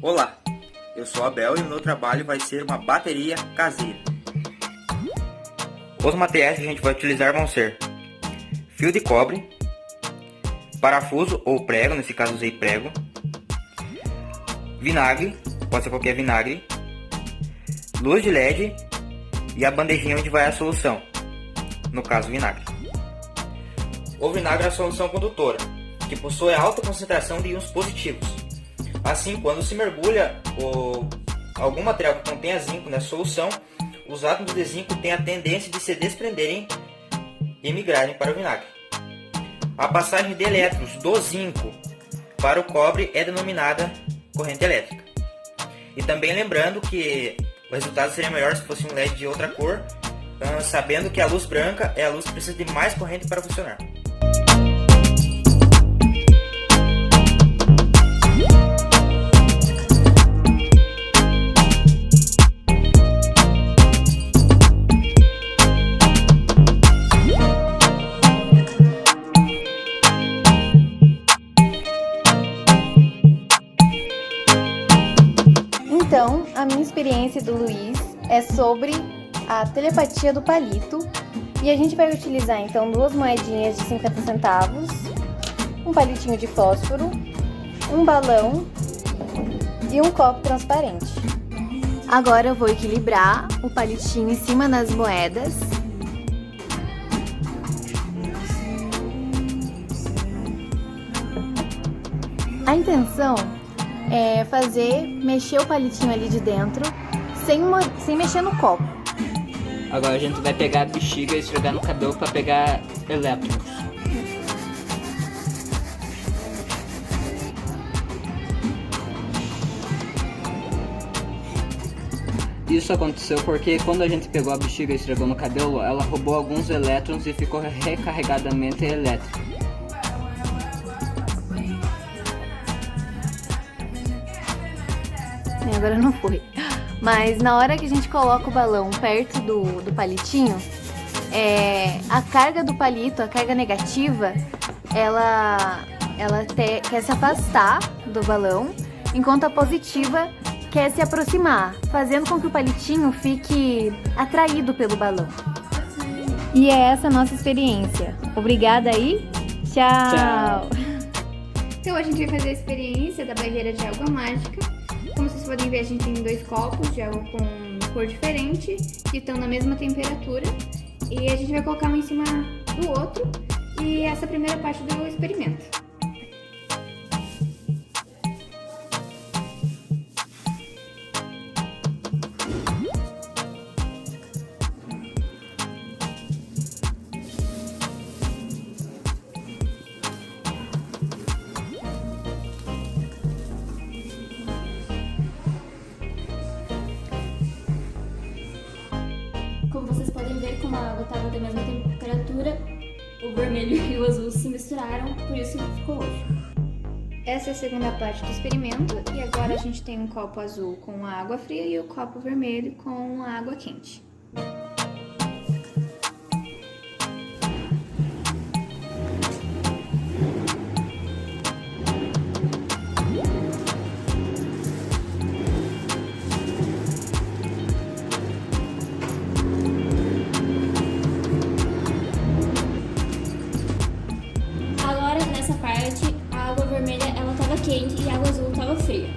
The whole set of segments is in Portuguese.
Olá, eu sou Abel e o meu trabalho vai ser uma bateria caseira. Os materiais que a gente vai utilizar vão ser fio de cobre, parafuso ou prego, nesse caso usei prego, vinagre, pode ser qualquer vinagre, luz de LED e a bandejinha onde vai a solução, no caso vinagre. O vinagre é a solução condutora, que possui alta concentração de íons positivos. Assim, quando se mergulha algum material que contenha zinco nessa solução, os átomos de zinco têm a tendência de se desprenderem e migrarem para o vinagre. A passagem de elétrons do zinco para o cobre é denominada corrente elétrica. E também lembrando que o resultado seria melhor se fosse um LED de outra cor, sabendo que a luz branca é a luz que precisa de mais corrente para funcionar. Então, a minha experiência do Luiz é sobre a telepatia do palito. E a gente vai utilizar então 2 moedinhas de 50 centavos, um palitinho de fósforo, um balão e um copo transparente. Agora eu vou equilibrar o palitinho em cima das moedas. A intenção é mexer o palitinho ali de dentro sem mexer no copo. Agora a gente vai pegar a bexiga e esfregar no cabelo para pegar elétrons. Isso aconteceu porque quando a gente pegou a bexiga e esfregou no cabelo, ela roubou alguns elétrons e ficou recarregadamente elétrica. Agora não foi. Mas na hora que a gente coloca o balão perto do palitinho, a carga do palito, a carga negativa, ela quer se afastar do balão, enquanto a positiva quer se aproximar, fazendo com que o palitinho fique atraído pelo balão. E é essa a nossa experiência. Obrigada aí. Tchau! Então a gente vai fazer a experiência da barreira de água mágica. Como vocês podem ver, a gente tem 2 copos de água com cor diferente, que estão na mesma temperatura. E a gente vai colocar um em cima do outro. E essa é a primeira parte do experimento. Como vocês podem ver, como a água estava da mesma temperatura, o vermelho e o azul se misturaram, por isso ficou roxo. Essa é a segunda parte do experimento e agora a gente tem um copo azul com a água fria e o copo vermelho com a água quente. Quente e a água azul estava fria.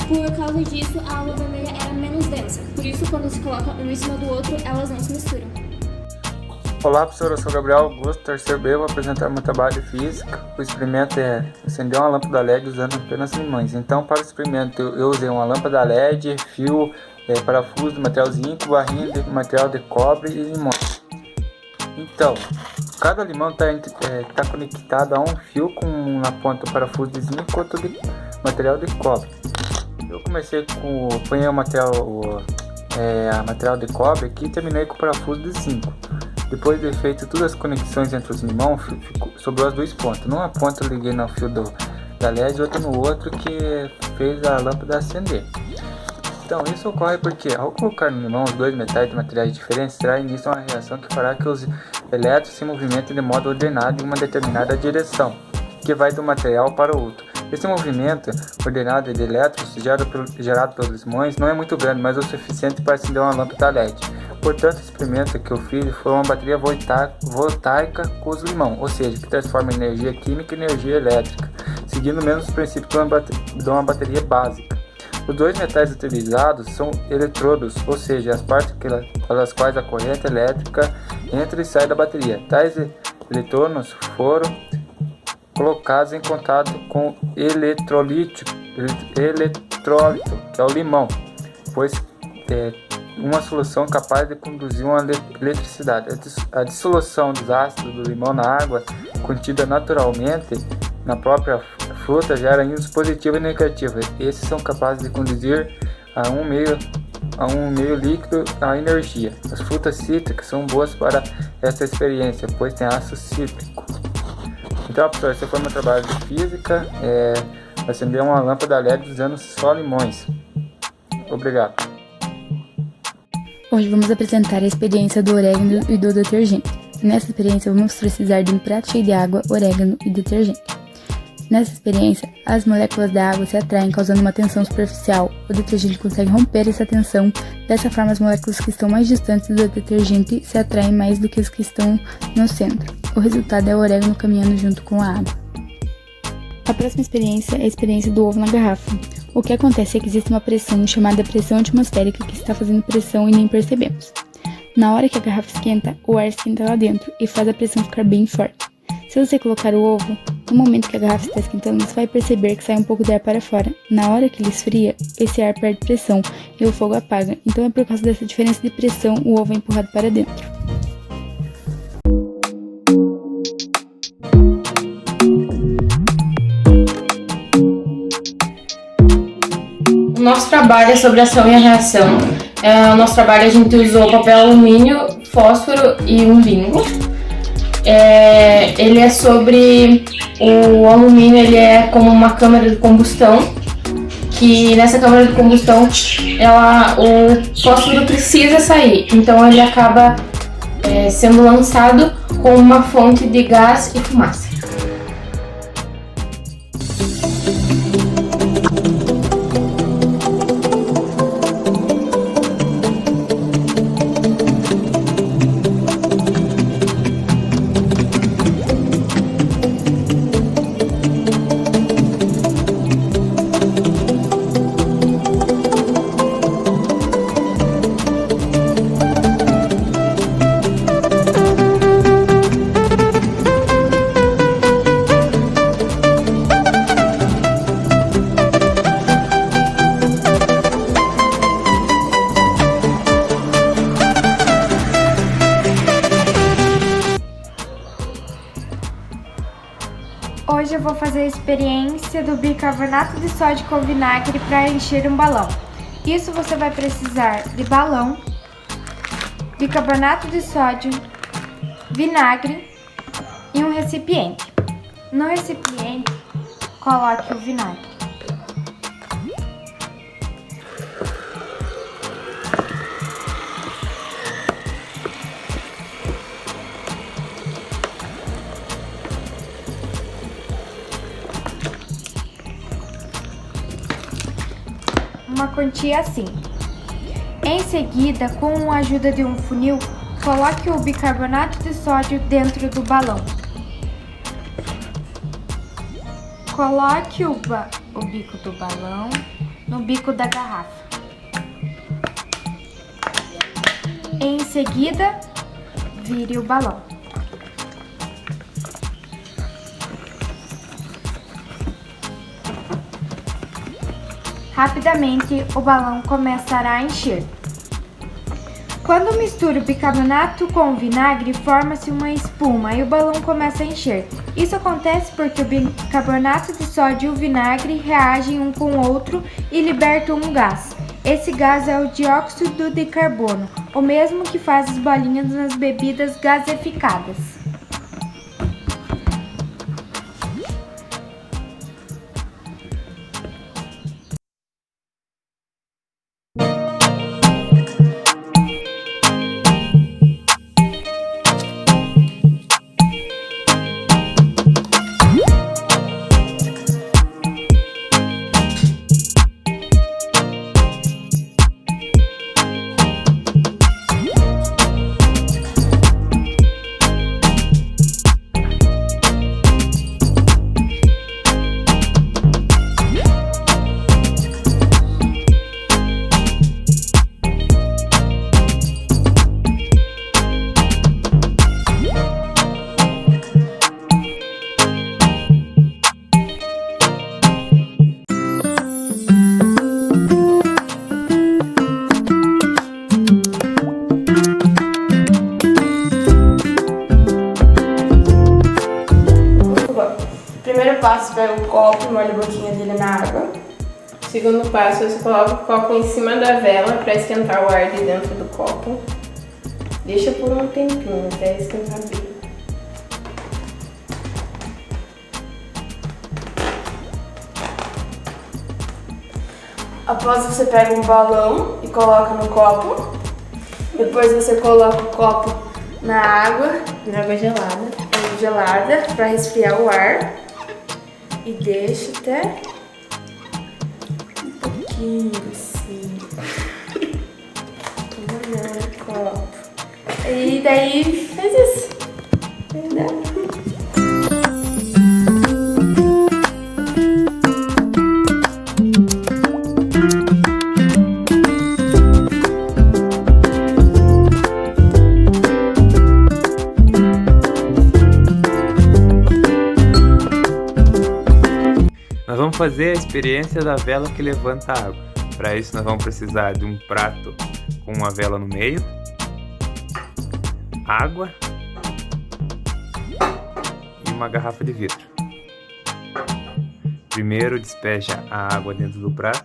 Por causa disso, a água vermelha era menos densa. Por isso, quando se coloca um em cima do outro, elas não se misturam. Olá, professor. Eu sou Gabriel Augusto, terceiro B. Eu vou apresentar meu trabalho de física. O experimento é acender uma lâmpada LED usando apenas limões. Então, para o experimento, eu usei uma lâmpada LED, fio, parafuso de material zinco, barrinha de material de cobre e limões. Então, cada limão está conectado a um fio com na ponta o parafuso de zinco e outro de material de cobre. Eu comecei ponhei o material de cobre aqui e terminei com o parafuso de zinco. Depois de feito todas as conexões entre os limões, sobrou as 2 pontas. Numa ponta eu liguei no fio da LED e outra no outro, que fez a lâmpada acender. Então, isso ocorre porque, ao colocar no limão os 2 metais de materiais diferentes, terá início uma reação que fará que os elétrons se movimentem de modo ordenado em uma determinada direção, que vai do material para o outro. Esse movimento ordenado de elétrons gerado pelos limões não é muito grande, mas o suficiente para acender uma lâmpada LED. Portanto, o experimento que eu fiz foi uma bateria voltaica com os limão, ou seja, que transforma energia química em energia elétrica, seguindo o mesmo princípio de uma bateria básica. Os dois metais utilizados são eletrodos, ou seja, as partes pelas quais a corrente elétrica entra e sai da bateria. Tais eletrônios foram colocados em contato com eletrólito, que é o limão, pois uma solução capaz de conduzir uma eletricidade. A dissolução dos ácidos do limão na água, contida naturalmente na própria fruta, gera íons positivo e negativo. Esses são capazes de conduzir a um meio líquido a energia. As frutas cítricas são boas para essa experiência, pois tem ácido cítrico. Então, professor, esse foi meu trabalho de física, acender uma lâmpada LED usando só limões. Obrigado. Hoje vamos apresentar a experiência do orégano e do detergente. Nessa experiência vamos precisar de um prato cheio de água, orégano e detergente. Nessa experiência, as moléculas da água se atraem, causando uma tensão superficial. O detergente consegue romper essa tensão. Dessa forma, as moléculas que estão mais distantes do detergente se atraem mais do que as que estão no centro. O resultado é o orégano caminhando junto com a água. A próxima experiência é a experiência do ovo na garrafa. O que acontece é que existe uma pressão chamada pressão atmosférica que está fazendo pressão e nem percebemos. Na hora que a garrafa esquenta, o ar esquenta lá dentro e faz a pressão ficar bem forte. Se você colocar o ovo, no momento que a garrafa está esquentando, você vai perceber que sai um pouco de ar para fora. Na hora que ele esfria, esse ar perde pressão e o fogo apaga. Então é por causa dessa diferença de pressão, o ovo é empurrado para dentro. O nosso trabalho é sobre a ação e a reação. O nosso trabalho a gente usou papel alumínio, fósforo e um bingo. Ele é sobre o alumínio, ele é como uma câmara de combustão, que nessa câmara de combustão o fósforo precisa sair, então ele acaba sendo lançado com uma fonte de gás e fumaça. Hoje eu vou fazer a experiência do bicarbonato de sódio com vinagre para encher um balão. Isso você vai precisar de balão, bicarbonato de sódio, vinagre e um recipiente. No recipiente, coloque o vinagre. Uma quantia assim. Em seguida, com a ajuda de um funil, coloque o bicarbonato de sódio dentro do balão. Coloque o bico do balão no bico da garrafa. Em seguida, vire o balão. Rapidamente, o balão começará a encher. Quando mistura o bicarbonato com o vinagre, forma-se uma espuma e o balão começa a encher. Isso acontece porque o bicarbonato de sódio e o vinagre reagem um com o outro e libertam um gás. Esse gás é o dióxido de carbono, o mesmo que faz as bolinhas nas bebidas gaseificadas. passo, você pega um copo e molha a boquinha dele na água. Segundo passo, você coloca o copo em cima da vela para esquentar o ar de dentro do copo. Deixa por um tempinho até esquentar bem. Após você pega um balão e coloca no copo. Depois você coloca o copo na água gelada para resfriar o ar. E deixa até um pouquinho assim. Molhando o copo. E daí faz isso. Nós vamos fazer a experiência da vela que levanta a água. Para isso nós vamos precisar de um prato com uma vela no meio, água e uma garrafa de vidro. Primeiro despeja a água dentro do prato.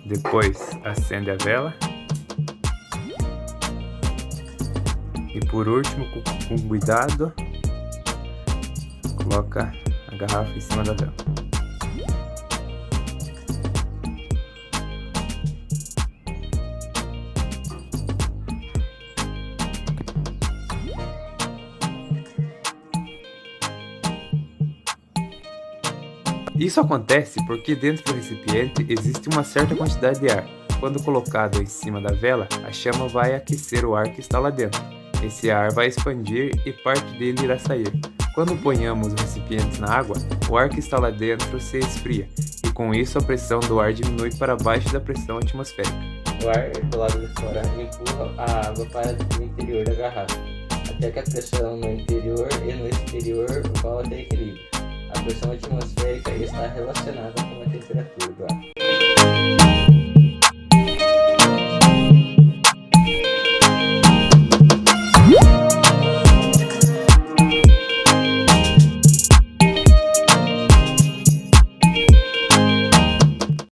Depois acende a vela. E por último, com cuidado, coloca a garrafa em cima da vela. Isso acontece porque dentro do recipiente existe uma certa quantidade de ar. Quando colocado em cima da vela, a chama vai aquecer o ar que está lá dentro. Esse ar vai expandir e parte dele irá sair. Quando ponhamos os recipientes na água, o ar que está lá dentro se esfria, e com isso a pressão do ar diminui para baixo da pressão atmosférica. O ar do lado de fora empurra a água para o interior da garrafa, até que a pressão no interior e no exterior volte a equilíbrio. A pressão atmosférica está relacionada com a temperatura do ar.